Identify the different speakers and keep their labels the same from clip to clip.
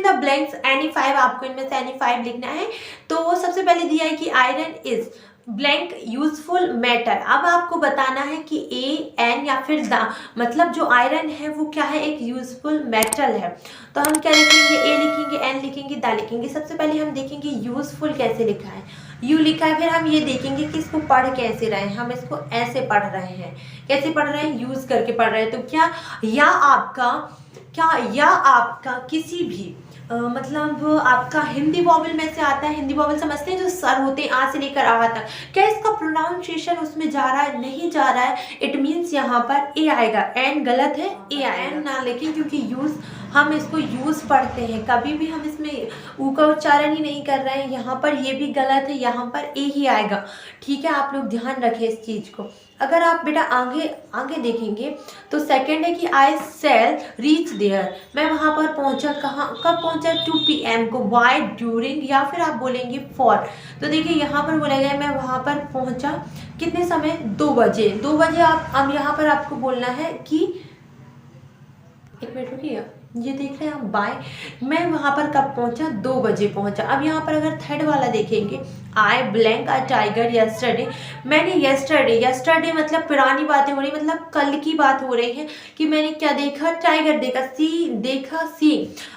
Speaker 1: In the blanks any 5, आपको इनमें से एनी 5 लिखना है। तो सबसे पहले दिया है कि iron is blank useful metal. अब आपको बताना है कि ए एन या फिर द, मतलब जो आयरन है वो क्या है, एक यूजफुल मेटल है। तो हम क्या लिखेंगे, ए लिखेंगे, एन लिखेंगे, द लिखेंगे। सबसे पहले हम देखेंगे यूजफुल कैसे लिखा है, यू लिखा है। फिर हम ये देखेंगे कि इसको पढ़ कैसे रहे हैं, हम इसको ऐसे पढ़ रहे हैं। कैसे पढ़ रहे हैं, यूज करके पढ़ रहे हैं। तो या आपका किसी भी मतलब आपका हिंदी वॉवल में से आता है। हिंदी वॉवल समझते हैं, जो सर होते हैं आ से लेकर आ तक। क्या इसका प्रोनाउंसिएशन उसमें जा रहा है, नहीं जा रहा है, इट मीन्स यहाँ पर ए आएगा। एन गलत है, ए आएगा। एन ना लेकिन, क्योंकि यूज हम इसको यूज पढ़ते हैं, कभी भी हम इसमें ऊ का उच्चारण ही नहीं कर रहे हैं। यहाँ पर ये भी गलत है, यहाँ पर ए ही आएगा। ठीक है, आप लोग ध्यान रखें इस चीज को। अगर आप बेटा आगे आगे देखेंगे तो सेकंड है कि आई सेल रीच देयर, मैं वहां पर पहुंचा। कहाँ, कब पहुंचा, 2 PM को। वाई, ड्यूरिंग, या फिर आप बोलेंगे फॉर। तो देखिए यहाँ पर बोला गया मैं वहां पर पहुंचा कितने समय, 2 बजे। 2 बजे आप, अब यहाँ पर आपको बोलना है कि, एक मिनट रुकिए, ये देख रहे हैं आप, बाय, मैं वहां पर कब पहुंचा, 2 बजे पहुंचा। अब यहाँ पर अगर थर्ड वाला देखेंगे, आई ब्लैंक अ टाइगर यस्टरडे, मैंने यस्टरडे मतलब पुरानी बातें हो रही, मतलब कल की बात हो रही है कि मैंने क्या देखा, टाइगर देखा। सी।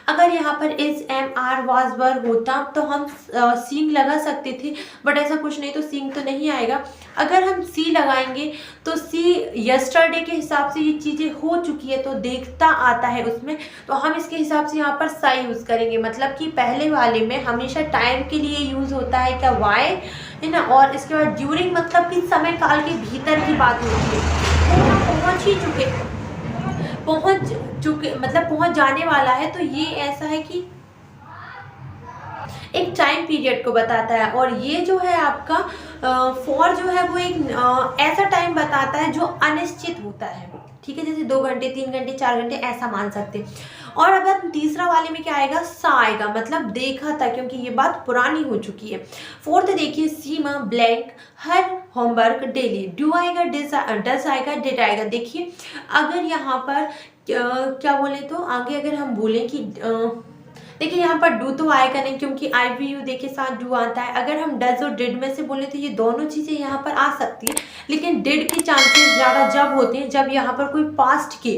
Speaker 1: अगर यहाँ पर इज, एम, आर, वाज, वर होता तो हम सींग लगा सकते थे, बट ऐसा कुछ नहीं, तो सींग तो नहीं आएगा। अगर हम सी लगाएंगे तो सी यस्टरडे के हिसाब से ये चीजें हो चुकी है, तो देखता आता है उसमें, तो हम इसके हिसाब से यहाँ पर सा यूज करेंगे। मतलब कि पहले वाले में हमेशा टाइम के लिए यूज होता है क्या, वाई, है ना। और इसके बाद ड्यूरिंग मतलब कि समय काल के भीतर की बात होती है, तो हम पहुंच चुके मतलब पहुंच जाने वाला है। तो ये ऐसा है कि एक टाइम पीरियड को बताता है। और ये जो है आपका फॉर जो है वो एक ऐसा टाइम बताता है जो अनिश्चित होता है। ठीक है, जैसे 2 घंटे, 3 घंटे, 4 घंटे ऐसा मान सकते हैं। और अब तीसरा वाले में क्या आएगा, सा आएगा, मतलब देखा था, क्योंकि ये बात पुरानी हो चुकी है। फोर्थ देखिए, सीमा ब्लैंक हर होमवर्क डेली, डू आएगा, डस आएगा, डिड आएगा। देखिए अगर यहाँ पर क्या बोले, तो आगे अगर हम बोले कि देखिए यहाँ पर डू तो आएगा नहीं, क्योंकि आई वी यू देखिए साथ डू आता है। अगर हम डज और डिड में से बोले तो ये दोनों चीजें यहाँ पर आ सकती है, लेकिन डिड के चांसेस ज्यादा जब होते हैं जब यहाँ पर कोई पास्ट की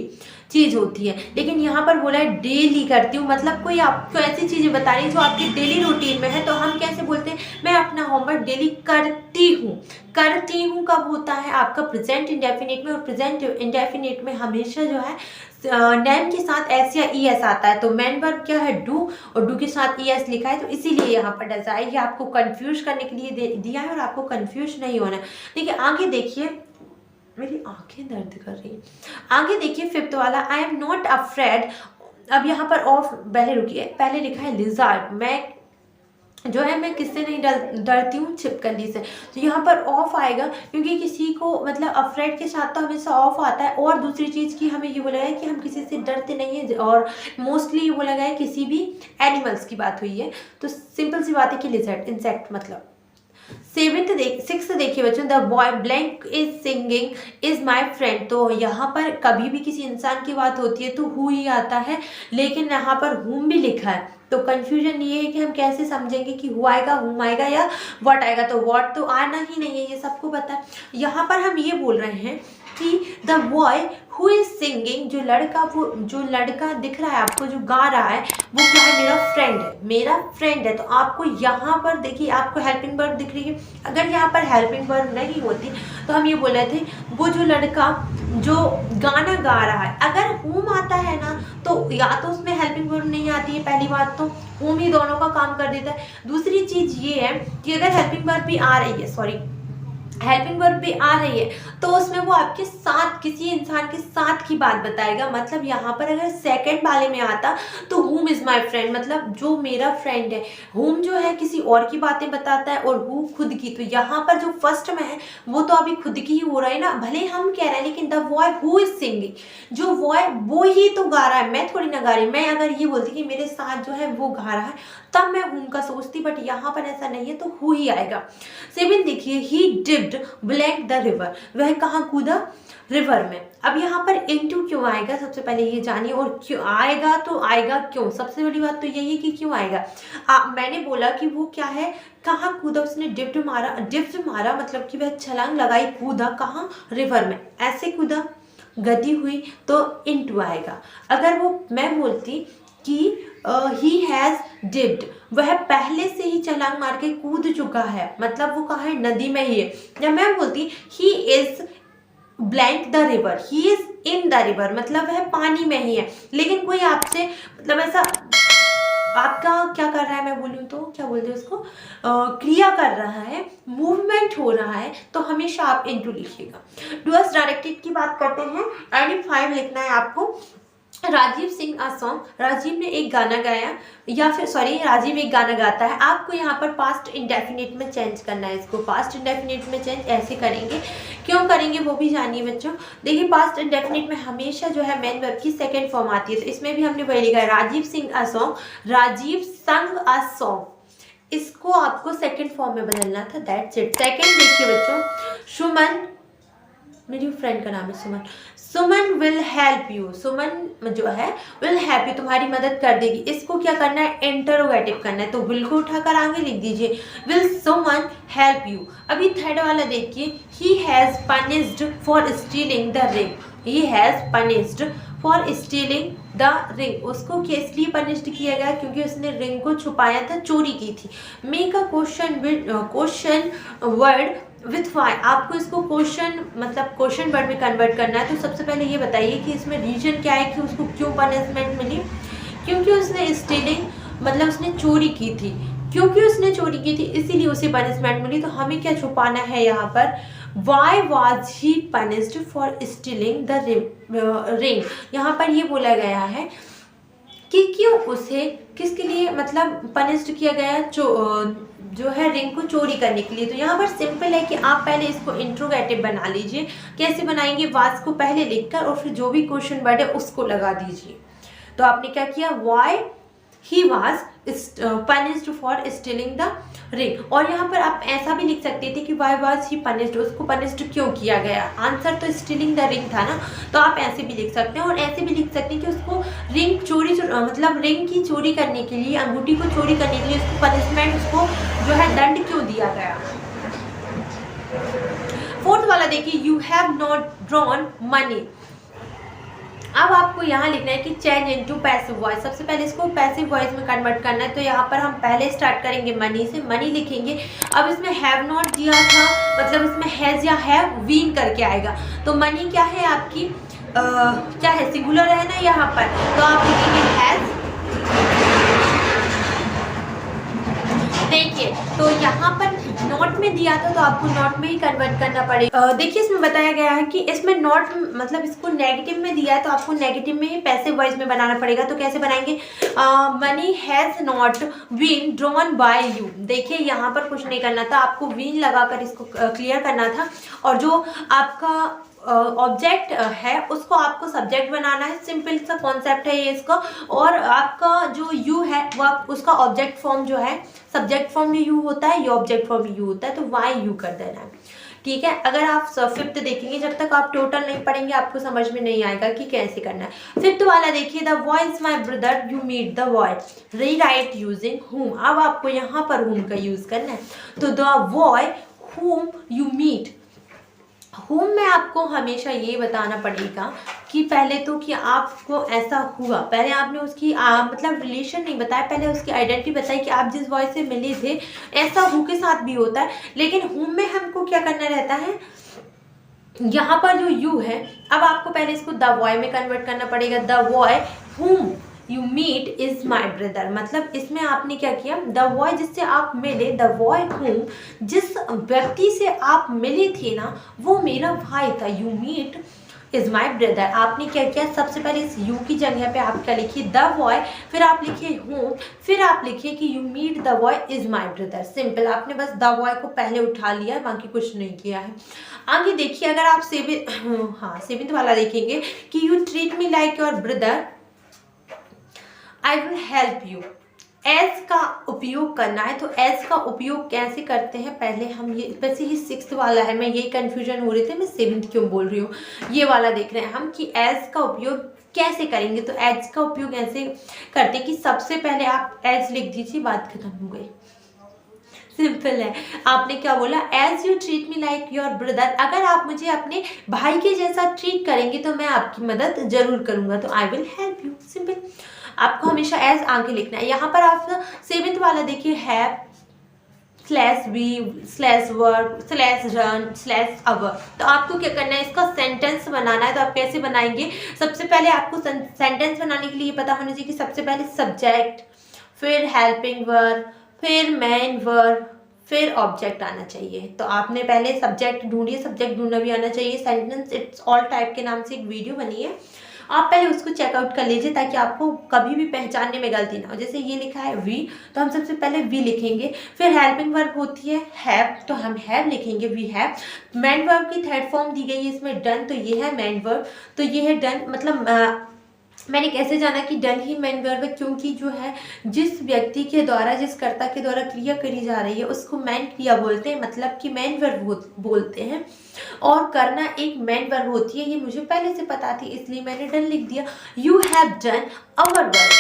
Speaker 1: चीज होती है। लेकिन यहाँ पर बोला है डेली करती हूँ, मतलब कोई आपको ऐसी चीजें बता रही जो आपकी डेली रूटीन में है। तो हम कैसे बोलते हैं, मैं अपना होमवर्क डेली करती हूँ। करती हूँ कब होता है, आपका प्रेजेंट इंडेफिनिट में। और प्रेजेंट इंडेफिनिट में हमेशा जो है नेम के साथ एस या ई एस आता है। तो मेन वर्ब क्या है, डू, और डू के साथ ई एस लिखा है, तो इसीलिए यहाँ पर डज आए। ये आपको कंफ्यूज करने के लिए दिया है, और आपको कंफ्यूज नहीं होना है। देखिए आगे देखिए, मेरी आंखें दर्द कर रही हैं। आगे देखिए फिफ्थ वाला, आई एम नॉट अफ्रेड। अब यहाँ पर ऑफ, पहले रुकिए, पहले लिखा है लिजार्ड, मैं जो है मैं किससे नहीं डरती हूँ, छिपकली से। तो यहाँ पर ऑफ आएगा, क्योंकि किसी को मतलब अफ्रेड के साथ तो हमेशा ऑफ आता है। और दूसरी चीज़ की हमें ये बोला गया है कि हम किसी से डरते नहीं है, और मोस्टली ये बोला गया है किसी भी एनिमल्स की बात हुई है। तो सिंपल सी बात है कि लिजर्ड, इंसेक्ट मतलब। सिक्स देखिए बच्चों, the boy blank is singing is my friend. तो यहाँ पर कभी भी किसी इंसान की बात होती है तो हु ही आता है, लेकिन यहाँ पर हुम भी लिखा है। तो कंफ्यूजन ये है कि हम कैसे समझेंगे कि हु आएगा, हुम आएगा, या व्हाट आएगा। तो व्हाट तो आना ही नहीं है, ये सबको पता है। यहाँ पर हम ये बोल रहे हैं कि the boy who is singing, जो लड़का दिख रहा है आपको, जो गा रहा है, वो क्या है, मेरा फ्रेंड है। तो आपको यहाँ पर देखिए, आपको हेल्पिंग वर्ब दिख रही है। अगर यहाँ पर हेल्पिंग वर्ब नहीं होती तो हम ये बोल रहे थे, वो जो लड़का जो गाना गा रहा है, अगर हुम आता है ना, तो या तो उसमें हेल्पिंग वर्ब नहीं आती है, पहली बात तो हुम ही दोनों का काम कर देता है। दूसरी चीज ये है कि अगर हेल्पिंग वर्ब भी आ रही है, हेल्पिंग वर्ब भी आ रही है, तो उसमें वो आपके साथ, किसी इंसान के साथ की बात बताएगा। मतलब यहाँ पर अगर सेकंड वाले में आता तो हुम इज माई फ्रेंड, मतलब जो मेरा फ्रेंड है। हुम जो है किसी और की बातें बताता है, और हु खुद की। तो यहाँ पर जो फर्स्ट में है वो तो अभी खुद की ही हो रहा है ना, भले हम कह रहे हैं, लेकिन the boy who is singing, जो बॉय वो ही तो गा रहा है, मैं थोड़ी ना गा रही। मैं अगर ये बोलती कि मेरे साथ जो है वो गा रहा है, तब मैं whom का सोचती, बट यहाँ पर ऐसा नहीं है तो who ही आएगा। 7 देखिए, he dipped blank the river, वह कहाँ कूदा, रिवर में। अब यहाँ पर into क्यों आएगा, सबसे पहले ये जानिए, और क्यों आएगा, तो आएगा क्यों, सबसे बड़ी बात तो यही है कि क्यों आएगा। मैंने बोला कि वो क्या है, कहाँ कूदा, उसने डिप्ड मारा मतलब कि वह छलांग लगाई, कूदा कहाँ, रिवर में, ऐसे कूदा, गति हुई तो into आएगा। अगर वो मैं बोलती कि ही हैज़ डिप्ड, वह पहले से ही छलांग मार के कूद चुका है, मतलब वो कहाँ है, नदी में ही है। जब मैं बोलती he is blank the river, he is in the river, मतलब वह पानी में ही है। लेकिन कोई आपसे मतलब ऐसा आपका क्या कर रहा है, मैं बोलूँ तो क्या बोलते हैं उसको, क्रिया कर रहा है, मूवमेंट हो रहा है, तो हमेशा आप इनटू लिखिएगा। डूअर्स डायरेक्टेड की बात करते हैं। आइडियल 5 लिखना है आपको। राजीव सिंह अ सॉन्ग, राजीव ने एक गाना गाया, या फिर सॉरी राजीव एक गाना गाता है। आपको यहाँ पर पास्ट इंडेफिनिट में चेंज करना है, इसको पास्ट इंडेफिनिट में चेंज ऐसे करेंगे, क्यों करेंगे वो भी जानिए बच्चों। देखिए पास्ट इंडेफिनिट में हमेशा जो है मेन वर्ब की सेकेंड फॉर्म आती है, तो इसमें भी हमने वही लिखा है, राजीव सिंह अ सॉन्ग, राजीव संग अ सॉन्ग, इसको आपको सेकेंड फॉर्म में बदलना था, दैट्स इट। सेकेंड देखिए बच्चों, सुमन, मेरी फ्रेंड का नाम है सुमन, सुमन विल हेल्प यू, सुमन जो है विल हेल्प यू, तुम्हारी मदद कर देगी, इसको क्या करना है, इंटरोगेटिव करना है, तो विल को उठाकर आगे लिख दीजिए, विल सुमन हेल्प यू। अभी थर्ड वाला देखिए, he has punished for stealing the ring, he has punished for stealing the ring, उसको किस लिए पनिश्ड किया गया, क्योंकि उसने रिंग को छुपाया था, चोरी की थी। Make a question word with why, आपको इसको क्वेश्चन मतलब क्वेश्चन वर्ड में कन्वर्ट करना है। तो सबसे पहले ये बताइए कि इसमें रीजन क्या है कि उसको क्यों पनिशमेंट मिली, क्योंकि उसने स्टीलिंग मतलब उसने चोरी की थी, क्योंकि उसने चोरी की थी इसीलिए उसे पनिशमेंट मिली। तो हमें क्या छुपाना है यहाँ पर, why was he punished for stealing the ring, यहाँ पर ये बोला गया है कि क्यों उसे किसके लिए मतलब पनिश्ड किया गया, जो है रिंग को चोरी करने के लिए। तो यहाँ पर सिंपल है कि आप पहले इसको इंट्रोगेटिव बना लीजिए। कैसे बनाएंगे, वाज को पहले लिखकर और फिर जो भी क्वेश्चन वर्ड है उसको लगा दीजिए। तो आपने क्या किया, why he was punished for stealing the ring. और यहाँ पर आप ऐसा भी लिख सकते थे कि वाई वॉज ही पनिश्ड, उसको पनिश्ड क्यों किया गया, आंसर तो स्टीलिंग द रिंग था ना, तो आप ऐसे भी लिख सकते हैं। और ऐसे भी लिख सकते हैं कि उसको रिंग चोरी मतलब रिंग की चोरी करने के लिए, अंगूठी को चोरी करने के लिए उसको पनिशमेंट, उसको जो है दंड क्यों दिया गया। फोर्थ वाला देखिए, you have not drawn money. अब आपको यहाँ लिखना है कि चेंज इनटू पैसिव वॉइस, सबसे पहले इसको पैसिव वॉइस में कन्वर्ट करना है। तो यहाँ पर हम पहले स्टार्ट करेंगे मनी से, मनी लिखेंगे। अब इसमें हैव नॉट दिया था, मतलब इसमें हैज या हैव वीन करके आएगा। तो मनी क्या है आपकी क्या है, सिंगुलर है ना यहाँ पर, तो आप लिखेंगे हैज। देखिए तो यहाँ पर नॉट में दिया था तो आपको नॉट में ही कन्वर्ट करना पड़ेगा। देखिए इसमें बताया गया है कि इसमें नॉट मतलब इसको नेगेटिव में दिया है तो आपको नेगेटिव में ही पैसिव वॉइस में बनाना पड़ेगा। तो कैसे बनाएंगे, money has not been drawn by you. देखिए यहाँ पर कुछ नहीं करना था, आपको बीन लगाकर इसको क्लियर करना था, और जो आपका ऑब्जेक्ट है उसको आपको सब्जेक्ट बनाना है। सिंपल सा कॉन्सेप्ट है ये इसका। और आपका जो यू है वो उसका ऑब्जेक्ट फॉर्म जो है, सब्जेक्ट फॉर्म भी यू होता है, ये ऑब्जेक्ट फॉर्म भी यू होता है, तो वाई यू कर देना है। ठीक है, अगर आप फिफ्थ देखेंगे, जब तक आप टोटल नहीं पढ़ेंगे आपको समझ में नहीं आएगा कि कैसे करना है। फिफ्थ वाला देखिए, the boy is my brother, you meet the boy, rewrite using whom। अब आपको यहाँ पर whom का यूज करना है। तो the boy whom you meet, home में आपको हमेशा ये बताना पड़ेगा कि पहले तो कि आपको ऐसा हुआ, पहले आपने उसकी मतलब रिलेशन नहीं बताया, पहले उसकी आइडेंटिटी बताई कि आप जिस बॉय से मिले थे, ऐसा हु के साथ भी होता है। लेकिन होम में हमको क्या करना रहता है, यहाँ पर जो यू है, अब आपको पहले इसको द बॉय में कन्वर्ट करना पड़ेगा। The boy whom you meet is my brother, मतलब इसमें आपने क्या किया, द बॉय जिससे आप मिले, द बॉय whom जिस व्यक्ति से आप मिले थे ना वो मेरा भाई था, you meet is my brother. आपने क्या किया, सबसे पहले इस यू की जगह पे आप क्या लिखिए, द बॉय, फिर आप लिखिए whom, फिर आप लिखिए कि you meet the boy is my brother. Simple, आपने बस द बॉय को पहले उठा लिया, बाकी कुछ नहीं किया है। आगे देखिए, अगर आप सेवेंथ वाला देखेंगे कि you treat me like your brother, I will help you. As का उपयोग करना है। तो एज का उपयोग कैसे करते हैं, पहले हम ये, वैसे ही 6th वाला है, मैं यही कन्फ्यूजन हो रही थी मैं 7th क्यों बोल रही हूँ, ये वाला देख रहे हैं हम कि एज का उपयोग कैसे करेंगे। तो एज का उपयोग ऐसे करते हैं कि सबसे पहले आप एज लिख दीजिए, बात खत्म हो गई, सिंपल है। आपने क्या बोला, as you treat me like your brother, अगर आप मुझे अपने भाई के जैसा ट्रीट करेंगे तो मैं आपकी मदद जरूर करूंगा, तो आई विल हेल्प यू, सिंपल। आपको हमेशा एज आगे लिखना है। यहाँ पर आप 7th वाला देखिए, हैव /we/वर्ब/रन/अवर, तो आपको क्या करना है, इसका सेंटेंस बनाना है। तो आप कैसे बनाएंगे, सबसे पहले आपको सेंटेंस बनाने के लिए पता होना चाहिए कि सबसे पहले सब्जेक्ट, फिर हेल्पिंग वर्ब, फिर मेन वर्ब, फिर ऑब्जेक्ट आना चाहिए। तो आपने पहले सब्जेक्ट ढूंढिए, सब्जेक्ट ढूंढना भी आना चाहिए। सेंटेंस इट्स ऑल टाइप के नाम से एक वीडियो बनी है, आप पहले उसको चेकआउट कर लीजिए ताकि आपको कभी भी पहचानने में गलती ना हो। जैसे ये लिखा है वी, तो हम सबसे पहले वी लिखेंगे। फिर हेल्पिंग वर्ब होती है हैव, तो हम हैव लिखेंगे, वी हैव। मेन वर्ब की थर्ड फॉर्म दी गई है इसमें डन, तो ये है मेन वर्ब, तो ये है डन। मतलब मैंने कैसे जाना कि डन ही मेन वर्ब है, क्योंकि जो है जिस व्यक्ति के द्वारा, जिस कर्ता के द्वारा क्रिया करी जा रही है उसको मेन क्रिया बोलते हैं, मतलब कि मेन वर्ब बोलते हैं। और करना एक मेन वर्ब होती है, ये मुझे पहले से पता थी इसलिए मैंने डन लिख दिया। You have done our work,